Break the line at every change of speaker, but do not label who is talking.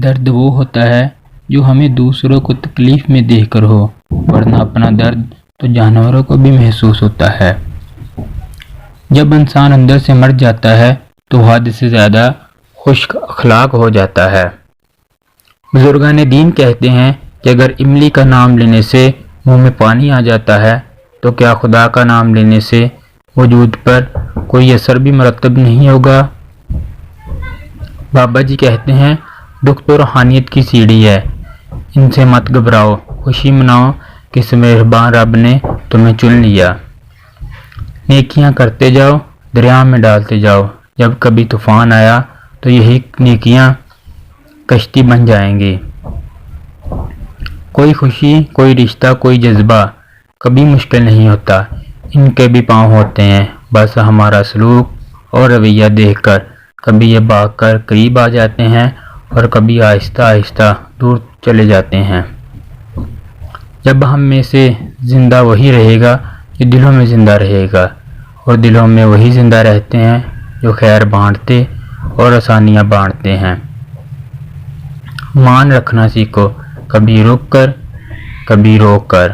درد وہ ہوتا ہے جو ہمیں دوسروں کو تکلیف میں دیکھ کر ہو، ورنہ اپنا درد تو جانوروں کو بھی محسوس ہوتا ہے۔ جب انسان اندر سے مر جاتا ہے تو حد سے زیادہ خشک اخلاق ہو جاتا ہے۔ بزرگان دین کہتے ہیں کہ اگر املی کا نام لینے سے منہ میں پانی آ جاتا ہے تو کیا خدا کا نام لینے سے وجود پر کوئی اثر بھی مرتب نہیں ہوگا؟ بابا جی کہتے ہیں دکھ تو روحانیت کی سیڑھی ہے، ان سے مت گھبراؤ، خوشی مناؤ کہ اس مہربان رب نے تمہیں چن لیا۔ نیکیاں کرتے جاؤ، دریا میں ڈالتے جاؤ، جب کبھی طوفان آیا تو یہی نیکیاں کشتی بن جائیں گی۔ کوئی خوشی، کوئی رشتہ، کوئی جذبہ کبھی مشکل نہیں ہوتا، ان کے بھی پاؤں ہوتے ہیں، بس ہمارا سلوک اور رویہ دیکھ کر کبھی یہ بھاگ کر قریب آ جاتے ہیں اور کبھی آہستہ آہستہ دور چلے جاتے ہیں۔ جب ہم میں سے زندہ وہی رہے گا جو دلوں میں زندہ رہے گا، اور دلوں میں وہی زندہ رہتے ہیں جو خیر بانٹتے اور آسانیاں بانٹتے ہیں۔ مان رکھنا سیکھو، کبھی رک کر، کبھی روک کر۔